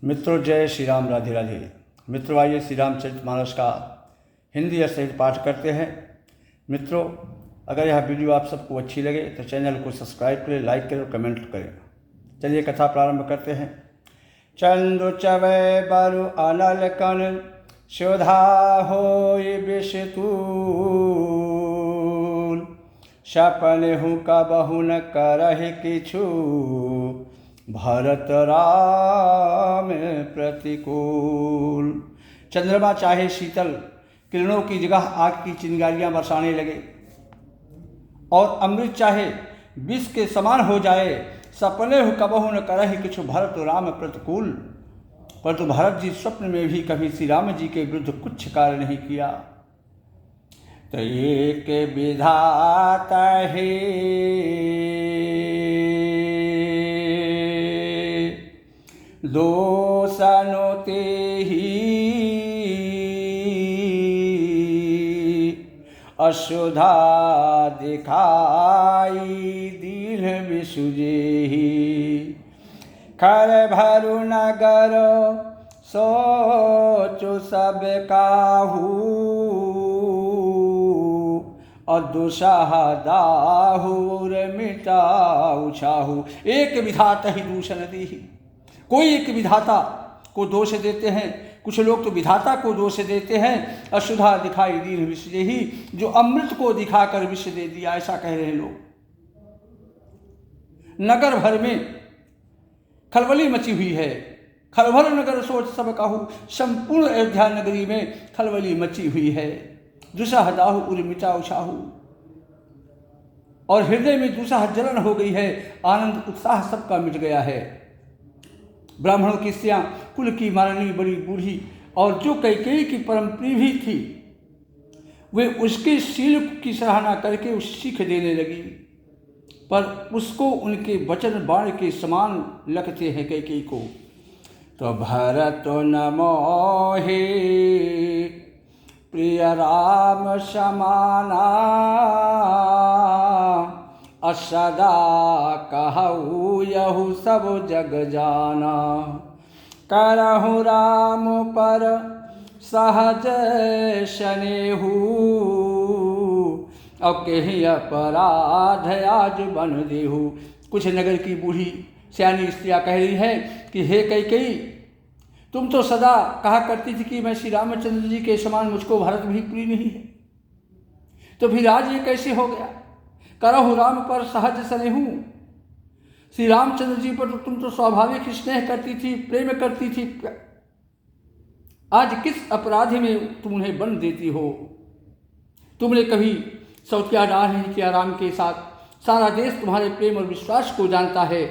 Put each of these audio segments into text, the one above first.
मित्रों, जय श्री राम, राधे राधे। मित्रों, आइए श्री रामचरितमानस का हिंदी सहित पाठ करते हैं। मित्रों, अगर यह वीडियो आप सबको अच्छी लगे तो चैनल को सब्सक्राइब करें, लाइक करें और कमेंट करें। चलिए कथा प्रारंभ करते हैं। चंदु चवै बरु अनल कन शोधा होय विषतूल, सपन हूँ कबहु न करहि किछु, भरत राम प्रतिकूल। चंद्रमा चाहे शीतल किरणों की जगह आग की चिंगारियां बरसाने लगे और अमृत चाहे विष के समान हो जाए, सपने हो कबहु न करहि किछु, भरत राम प्रतिकूल। परंतु भरत जी स्वप्न में भी कभी श्री राम जी के विरुद्ध कुछ कार्य नहीं किया। तो एक विधाता है दोषनो तेहि, अशुधा दिखाई दीन विसुजेहि। खर भरु नगर सोचो सब काहू, अदुषाह दाहुर मिटाऊ छाहू। एक विधाता ही दूषण दीहि। कोई एक विधाता को दोष देते हैं, कुछ लोग तो विधाता को दोष देते हैं। अशुद्धा दिखाई दीन विष ही, जो अमृत को दिखाकर विष दे दिया, ऐसा कह रहे हैं लोग। नगर भर में खलबली मची हुई है। खलभल नगर सोच सब काहू, संपूर्ण अयोध्या नगरी में खलबली मची हुई है। दुसह दाहु उर मिटाऊ छाहू, और हृदय में दुसह जलन हो गई है, आनंद उत्साह सबका मिट गया है। ब्राह्मणों की स्त्रियां कुल की माननी बड़ी बूढ़ी और जो कैकेयी की परम प्रिय भी थी, वे उसके शील की सराहना करके उस सीख देने लगी, पर उसको उनके वचन बाण के समान लगते हैं कैकेयी को। तो भरत न मोहे प्रिय राम समाना, असदा कहू यहु सब जग जाना। करहु राम पर सहज स्नेहु, और कहीं अपराध आज बन देहु। कुछ नगर की बूढ़ी सियानी स्त्रियाँ कह रही है कि हे कैकेयी, तुम तो सदा कहा करती थी कि मैं श्री रामचंद्र जी के समान मुझको भरत भी प्रिय नहीं है, तो फिर आज ये कैसे हो गया? करहु राम पर सहज स्नेहु, श्री रामचंद्र जी पर तो तुम तो स्वाभाविक स्नेह करती थी, प्रेम करती थी, आज किस अपराध में तुम उन्हें बंद देती हो? तुमने कभी सौतिया डाह नहीं किया राम के साथ, सारा देश तुम्हारे प्रेम और विश्वास को जानता है।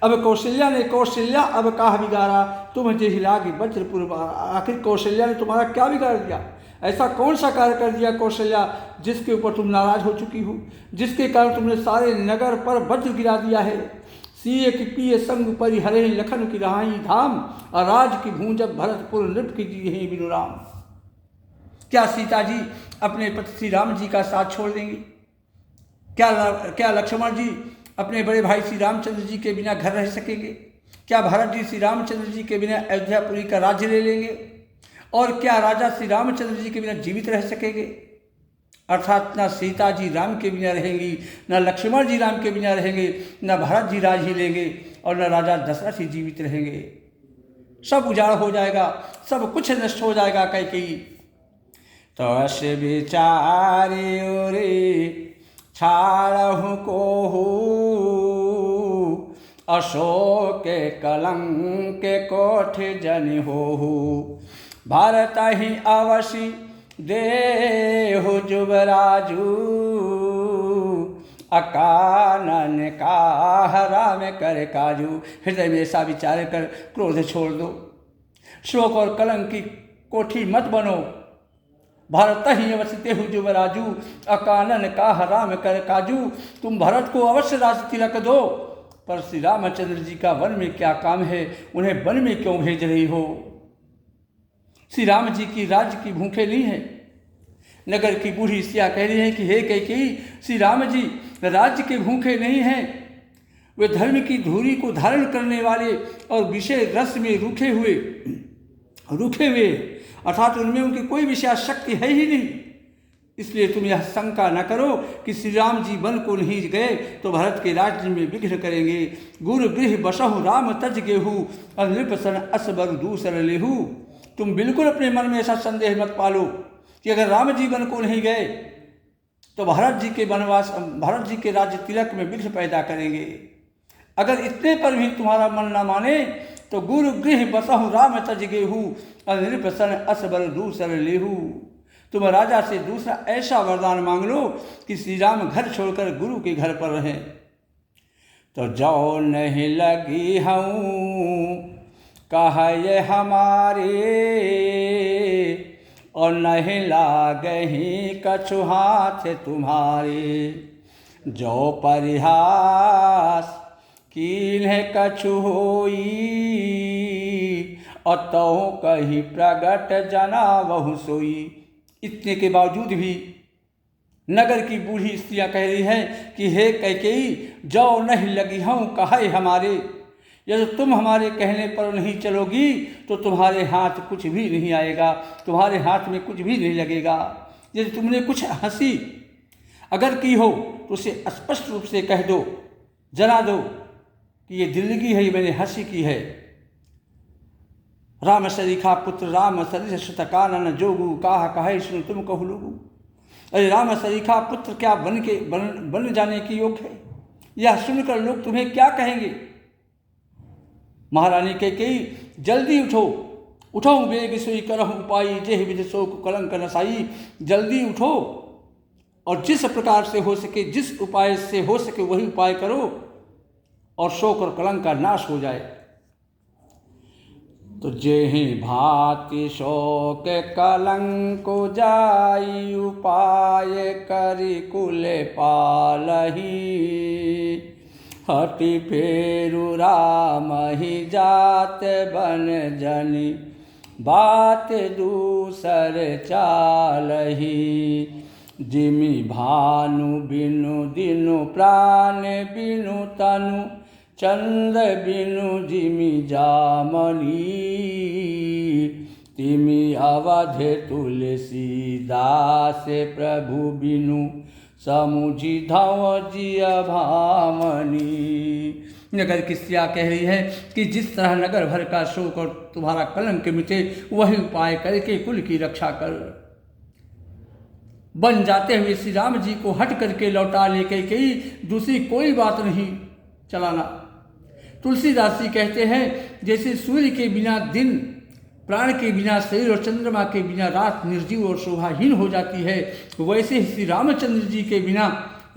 अब कौशल्या ने कौशल्या अब कहा बिगाड़ा, तुम जेहि लागी वज्रपुर। आखिर कौशल्या ने तुम्हारा क्या बिगाड़ दिया? ऐसा कौन सा कार्य कर दिया कौशल्या जिसके ऊपर तुम नाराज हो चुकी हो, जिसके कारण तुमने सारे नगर पर वज्र गिरा दिया है? सीए की पिए संग परि हरे लखन की रहाई धाम, और राज की भूंजब भरतपुर नृप की जी है बिनु राम। क्या सीता जी अपने पति श्री राम जी का साथ छोड़ देंगी? क्या लक्ष्मण जी अपने बड़े भाई श्री रामचंद्र जी के बिना घर रह सकेंगे? क्या भरत जी श्री रामचंद्र जी के बिना अयोध्यापुरी का राज्य ले लेंगे? और क्या राजा श्री रामचंद्र जी के बिना जीवित रह सकेंगे? अर्थात न सीता जी राम के बिना रहेंगी, न लक्ष्मण जी राम के बिना रहेंगे, न भरत जी राज ही लेंगे, और न राजा दशरथ ही जीवित रहेंगे। सब उजाड़ हो जाएगा, सब कुछ नष्ट हो जाएगा कैकेयी। तो अस विचारे रे छाड़हु कोहू, अशोक के कलंक के कोठ जन होहू। भारत ही अवश्य देहु जुबराजू, अकानन का राम कर काजू। हृदय में ऐसा विचार कर क्रोध छोड़ दो, शोक और कलंक की कोठी मत बनो। भारत ही अवश्य देहु जुबराजू, अकानन का राम कर काजू। तुम भरत को अवश्य राज तिलक दो, पर श्री रामचंद्र जी का वन में क्या काम है? उन्हें वन में क्यों भेज रही हो? श्री राम जी की राज्य की भूखे नहीं है। नगर की बूढ़ी स्त्रियाँ कह रही हैं कि हे कैकेयी, श्री राम जी राज्य के भूखे नहीं हैं, वे धर्म की धूरी को धारण करने वाले और विषय रस में रुखे हुए अर्थात उनमें उनकी कोई विषय शक्ति है ही नहीं। इसलिए तुम यह शंका न करो कि श्री राम जी वन को नहीं गए तो भारत के राज्य में विघ्न करेंगे। गुरु गृह बसहु राम तज गेहू और नृपसन असबर दूसर लेहू। तुम बिल्कुल अपने मन में ऐसा संदेह मत पालो कि अगर राम जी वन को नहीं गए तो भारत जी के वनवास, भारत जी के राज्य तिलक में विघ्न पैदा करेंगे। अगर इतने पर भी तुम्हारा मन न माने तो गुरु गृह बसहु राम तज गेहू और नृपसन असबर दूसर लेहू। तुम राजा से दूसरा ऐसा वरदान मांग लो कि श्री राम घर छोड़कर गुरु के घर पर रहें। तो जो नहीं लगी हूँ कहे हमारे और नहीं लागही कछु हाथ तुम्हारे। जो परिहास कीन्ह कछु होई और तो कहीं प्रगट जना बहु सोई। इतने के बावजूद भी नगर की बूढ़ी स्त्रियां कह रही हैं कि हे कैकेयी, जो नहीं लगी हूँ कहे हमारे। यदि तुम हमारे कहने पर नहीं चलोगी तो तुम्हारे हाथ कुछ भी नहीं आएगा, तुम्हारे हाथ में कुछ भी नहीं लगेगा। यदि तुमने कुछ हंसी अगर की हो तो उसे स्पष्ट रूप से कह दो, जना दो कि ये दिल्लगी है, ये मैंने हंसी की है। राम सरीखा पुत्र राम सरिस शतकानन जोगु काह कहे सुन तुम कहु लोगु। अरे राम सरीखा पुत्र क्या बन जाने की योग्य है? यह सुनकर लोग तुम्हें क्या कहेंगे? महारानी कैकेयी, जल्दी उठो, उठो बेग सोई करहु उपाई जेह विध शोक कलंक नसाई। जल्दी उठो और जिस प्रकार से हो सके, जिस उपाय से हो सके वही उपाय करो और शोक और कलंक का नाश हो जाए। तो जेहि भांति शोक कलंक जाई उपाय करि कुल पालही। हटि फेरु राम ही जात बन जनि बात दूसर चालही। जिमि भानु बिनु दिनु प्राण बिनु तनु चंद्र बिनु जिमि जामनी। तिमि अवध तुलसी दास प्रभु बिनु समुझि धव जिय भामनी। नगर की स्त्रियाँ कह रही है कि जिस तरह नगर भर का शोक और तुम्हारा कलंक मिटे वही उपाय करके कुल की रक्षा कर। बन जाते हुए श्री राम जी को हट करके लौटा लेके कई दूसरी कोई बात नहीं चलाना। तुलसीदास जी कहते हैं जैसे सूर्य के बिना दिन, प्राण के बिना शरीर और चंद्रमा के बिना रात निर्जीव और शोभाहीन हो जाती है, वैसे ही श्री रामचंद्र जी के बिना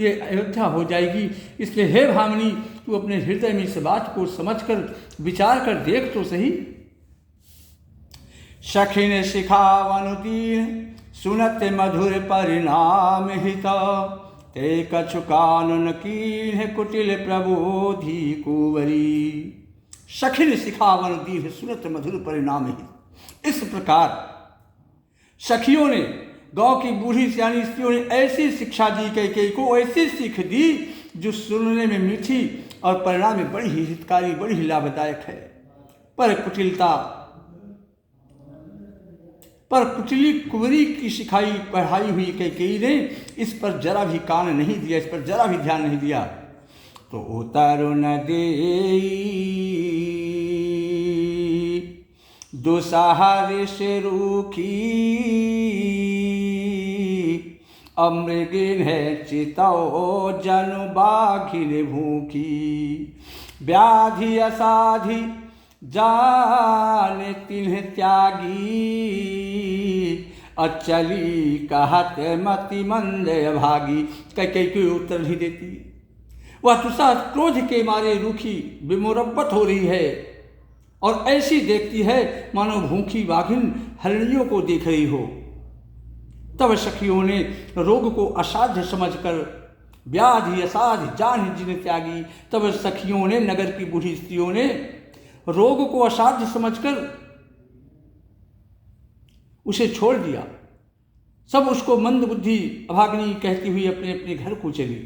ये अयोध्या हो जाएगी। इसलिए हे भामिनी, तू अपने हृदय में इस बात को समझकर विचार कर देख तो सही। सखिन शिखावन दीन सुनत मधुर परिणाम हित। ते कछु कानन कीन्ह कुटिल प्रबोधि कुंवरी। सखिन शिखावन दीन सुनत मधुर परिणाम हित। इस प्रकार सखियों ने, गांव की बूढ़ी सियानी स्त्रियों ने ऐसी शिक्षा दी, कैकेयी को ऐसी सीख दी जो सुनने में मीठी और परिणाम में बड़ी ही हितकारी, बड़ी ही लाभदायक है। पर कुटिली कुंवरी की सिखाई पढ़ाई हुई कैकेयी ने इस पर जरा भी कान नहीं दिया, इस पर जरा भी ध्यान नहीं दिया। तो उतारो न देई दुसाहर से रूखी। अमृगिन है चितौ जनु बाघिन भूखी। व्याधि असाधि जान तिन्ह त्यागी। अचली कहत मति मंद भागी। कैकेयी कोई उत्तर नहीं देती। वह तुषा क्रोध के मारे रूखी विमुरब्बत हो रही है और ऐसी देखती है मानो भूखी बाघिन हरिणियों को देख रही हो। तब सखियों ने रोग को असाध्य समझकर व्याधि असाध्य जान जिन त्यागी। तब सखियों ने, नगर की बूढ़ी स्त्रियों ने रोग को असाध्य समझकर उसे छोड़ दिया। सब उसको मंद बुद्धि अभागिनी कहती हुई अपने अपने घर को चली।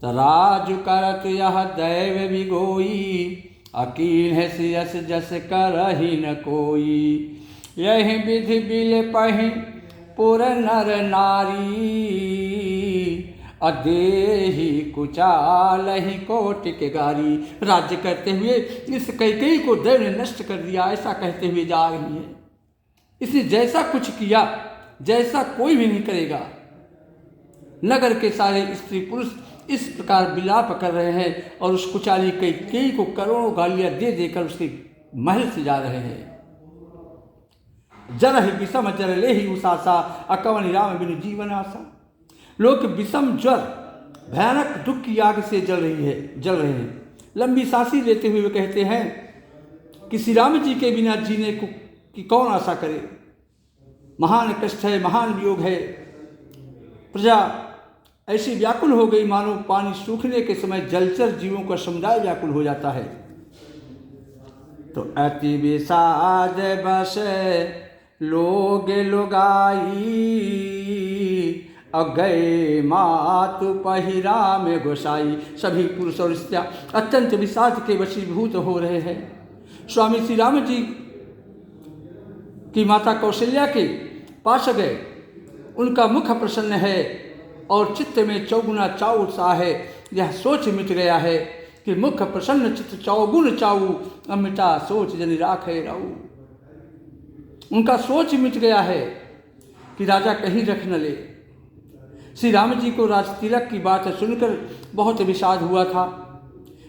तराजु करत यह दैव बिगोई, अकील है सियस जस करहि न कोई। यही विधि बिल पहि पुर नर नारी, अदेहि कुचालहि कोटिक गारी। राज्य करते हुए इस कैकेयी को दैव ने नष्ट कर दिया, ऐसा कहते हुए जा रही है। इसने जैसा कुछ किया जैसा कोई भी नहीं करेगा। नगर के सारे स्त्री पुरुष इस प्रकार विलाप कर रहे हैं और उस कुचाली कैकेयी को करोड़ों गालियां दे देकर उसके महल से जा रहे हैं। जर ही विषम जर ले ही उसासा, अकवन राम बिन जीवन आशा। लोग विषम ज्वर भयानक दुख की आग से जल रहे हैं। लंबी सांसी लेते हुए वे कहते हैं कि श्री राम जी के बिना जीने को की कौन आशा करे। महान कष्ट है, महान वियोग है। प्रजा ऐसी व्याकुल हो गई मानो पानी सूखने के समय जलचर जीवों का समुदाय व्याकुल हो जाता है। तो अति विषाद बस लोग लुगाई, गए मातु पहिरा में गोसाई। सभी पुरुष और स्त्रियां अत्यंत विषाद के वशीभूत हो रहे हैं। स्वामी श्री राम जी की माता कौशल्या के पास गए। उनका मुख प्रसन्न है और चित्त में चौगुना चाऊ उत्साह है। यह सोच मिट गया है कि मुख प्रसन्न चित्त चौगुन चाऊ, अमिटा सोच जनि राखे राऊ। उनका सोच मिट गया है कि राजा कहीं रख न ले। श्री राम जी को राज तिलक की बात सुनकर बहुत विषाद हुआ था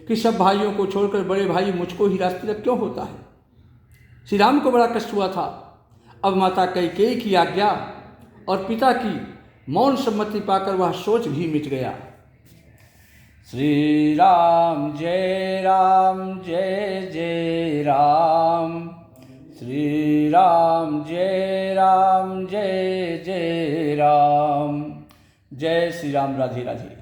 कि सब भाइयों को छोड़कर बड़े भाई मुझको ही राज तिलक क्यों होता है। श्री राम को बड़ा कष्ट हुआ था। अब माता कैकेयी की आज्ञा और पिता की मौन सम्मति पाकर वह सोच भी मिट गया। श्री राम जय जय राम, श्री राम जय जय राम। जय श्री राम। राधे राधे।